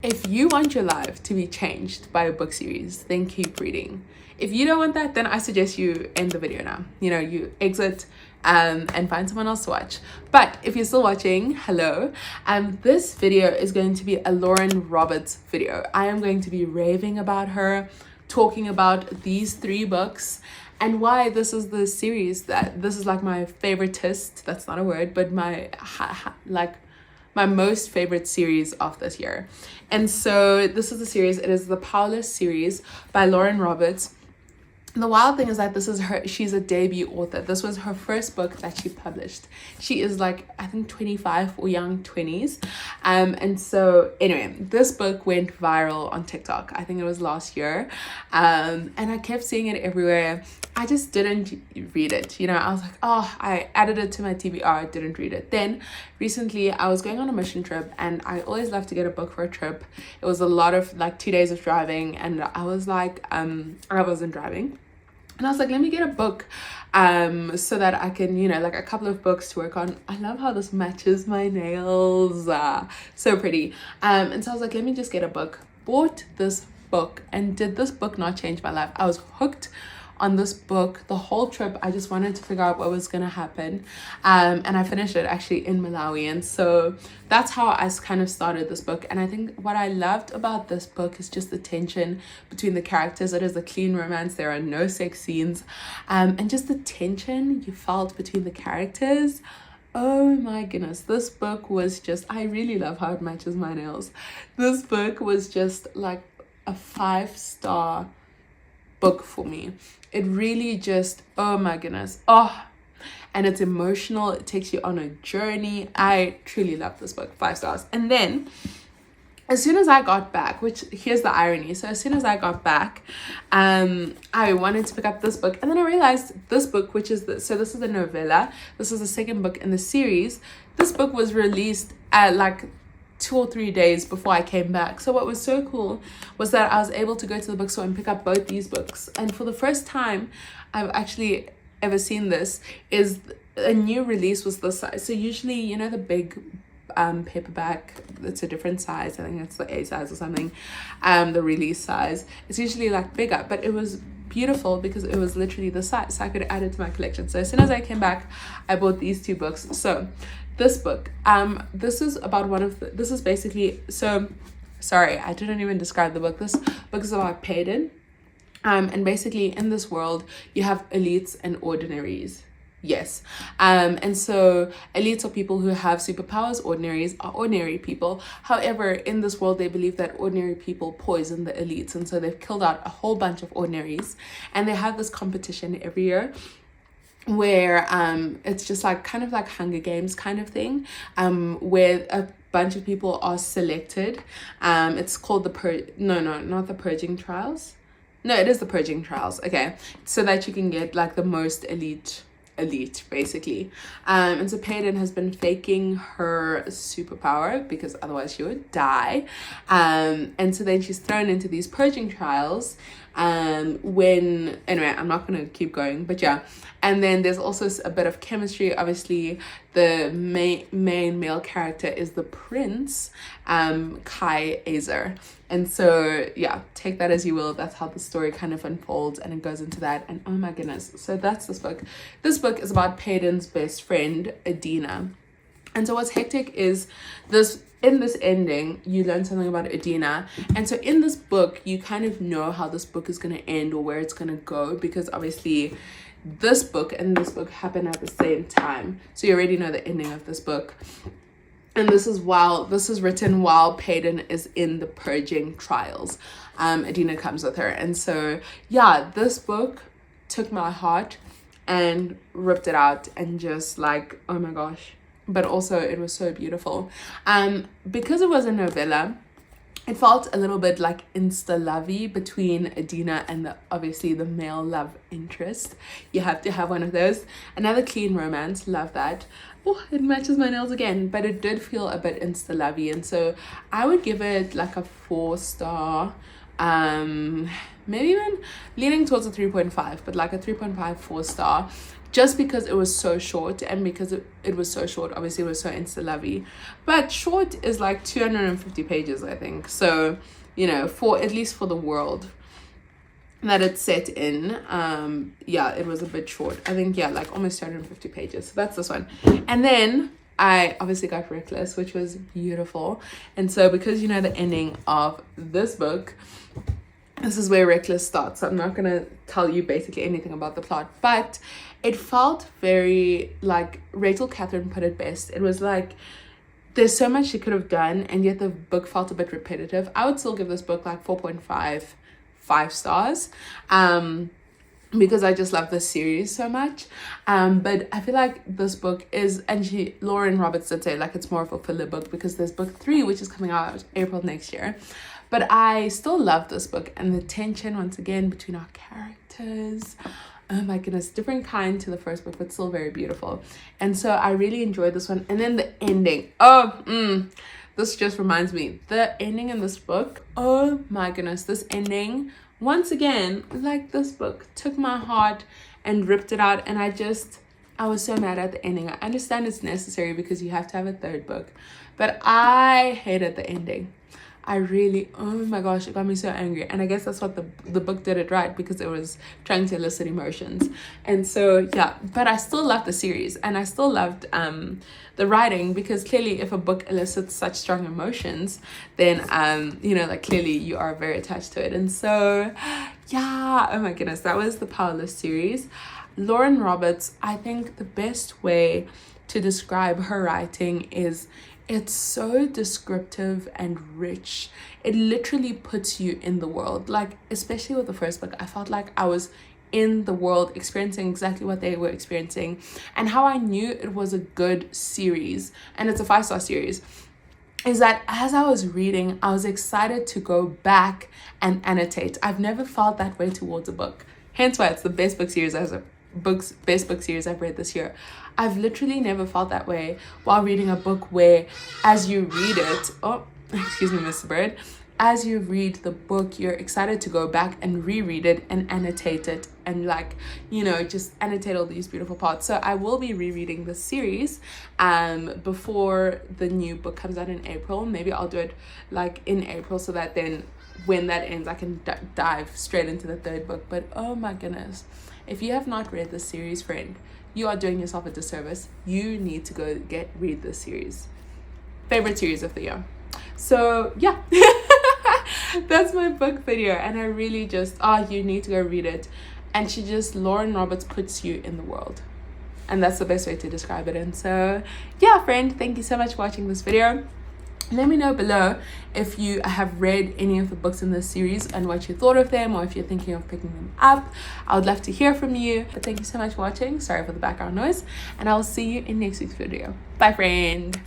If you want your life to be changed by a book series, then keep reading. If you don't want that, then I suggest you end the video now. You exit and find someone else to watch. But if you're still watching, hello. This video is going to be a Lauren Roberts video. I am going to be raving about her, talking about these 3 books and why this is the series that this is like my favoritist. That's not a word, but my most favorite series of this year. And so this is the series. It is the Powerless series by Lauren Roberts. The wild thing is that she's a debut author. This was her first book that she published. She is like, I think 25 or young 20s. And so anyway, this book went viral on TikTok. I think it was last year. And I kept seeing it everywhere. I just didn't read it. I was like, oh, I added it to my TBR, didn't read it. Then recently I was going on a mission trip, and I always love to get a book for a trip. It was a lot of 2 days of driving, and I was like, I wasn't driving. And I was like, let me get a book so that I can, a couple of books to work on. I love how this matches my nails. So pretty. And so I was like, let me just get a book. Bought this book, and did this book not change my life? I was hooked on this book the whole trip. I just wanted to figure out what was going to happen. And I finished it actually in Malawi. And so that's how I kind of started this book. And I think what I loved about this book is just the tension between the characters. It is a clean romance. There are no sex scenes. And just the tension you felt between the characters. Oh my goodness, this book was just, I really love how it matches my nails. This book was just like a 5-star book for me. It really just, oh my goodness, and it's emotional. It takes you on a journey. I truly love this book. 5 stars. And then as soon as I got back, which here's the irony, so as soon as I got back, I wanted to pick up this book, and then I realized this book, which is this is a novella, this is the second book in the series. This book was released at 2 or 3 days before I came back. So what was so cool was that I was able to go to the bookstore and pick up both these books. And for the first time I've actually ever seen this, is a new release was this size. So usually, the big paperback, it's a different size. I think it's the A size or something. The release size, it's usually bigger, but it was beautiful because it was literally the size, so I could add it to my collection. So as soon as I came back, I bought these 2 books. So this book, this is about this is basically, so sorry, I didn't even describe the book. This book is about Payden. And basically in this world, you have elites and ordinaries. Yes. And so elites are people who have superpowers. Ordinaries are ordinary people. However, in this world, they believe that ordinary people poison the elites. And so they've killed out a whole bunch of ordinaries. And they have this competition every year where it's just kind of like Hunger Games kind of thing, where a bunch of people are selected. It's called not the Purging Trials. No, it is the Purging Trials. Okay, so that you can get the most elite basically. And so Payden has been faking her superpower because otherwise she would die. And so then she's thrown into these purging trials. Anyway, I'm not gonna keep going, but yeah. And then there's also a bit of chemistry. Obviously the main male character is the prince, Kai Azer. And so yeah, take that as you will. That's how the story kind of unfolds, and it goes into that. And oh my goodness, so that's this book. This book is about Payden's best friend, Adina. And so what's hectic is in this ending, you learn something about Adina. And so in this book, you kind of know how this book is going to end or where it's going to go, because obviously this book and this book happen at the same time. So you already know the ending of this book. And this is written while Payden is in the purging trials. Adina comes with her. And so yeah, this book took my heart and ripped it out, and just oh my gosh. But also it was so beautiful. Because it was a novella, it felt a little bit insta-lovey between Adina and obviously the male love interest. You have to have one of those. Another clean romance, love that. Oh, it matches my nails again, but it did feel a bit insta-lovey. And so I would give it a 4-star. Maybe even leaning towards a 3.5, but a 3.5, 4-star. just because it was so short, and because it was so short, obviously it was so insta-lovey. But short is like 250 pages, I think. So, you know, for at least for the world that it's set in, yeah, it was a bit short. I think, yeah, like almost 250 pages. So that's this one. And then I obviously got Reckless, which was beautiful. And so because you know the ending of this book, this is where Reckless starts. So I'm not going to tell you basically anything about the plot, but it felt very, like Rachel Catherine put it best. It was like, there's so much she could have done, and yet the book felt a bit repetitive. I would still give this book like 4.5 stars. Because I just love this series so much. But I feel like this book is, and Lauren Roberts did say like it's more of a filler book, because there's book 3, which is coming out April next year. But I still love this book, and the tension once again between our characters. Oh my goodness, different kind to the first book, but still very beautiful. And so I really enjoyed this one. And then the ending. This just reminds me, the ending in this book. Oh my goodness, this ending, once again, like this book, took my heart and ripped it out. And I was so mad at the ending. I understand it's necessary because you have to have a third book, but I hated the ending. I really, oh my gosh, it got me so angry. And I guess that's what the book did it right, because it was trying to elicit emotions. And so, yeah, but I still loved the series, and I still loved the writing, because clearly if a book elicits such strong emotions, then, you know, like clearly you are very attached to it. And so, yeah, oh my goodness, that was the Powerless series. Lauren Roberts, I think the best way to describe her writing is, it's so descriptive and rich. It literally puts you in the world. Like, especially with the first book, I felt like I was in the world, experiencing exactly what they were experiencing. And how I knew it was a good series, and it's a 5-star series, is that as I was reading, I was excited to go back and annotate. I've never felt that way towards a book. Hence why it's the best book series I've read this year. I've literally never felt that way while reading a book, where as you read it, excuse me, Mr. Bird, as you read the book, you're excited to go back and reread it and annotate it, and like, you know, just annotate all these beautiful parts. So I will be rereading the series before the new book comes out in April. Maybe I'll do it like in April, so that then when that ends, I can dive straight into the third book. But oh my goodness, if you have not read this series, friend, you are doing yourself a disservice. You need to go read this series. Favorite series of the year. So yeah, that's my book video, and I really just, you need to go read it. And Lauren Roberts puts you in the world, and that's the best way to describe it. And so yeah, friend, thank you so much for watching this video. Let me know below if you have read any of the books in this series and what you thought of them, or if you're thinking of picking them up. I would love to hear from you. But thank you so much for watching. Sorry for the background noise, and I'll see you in next week's video. Bye, friend.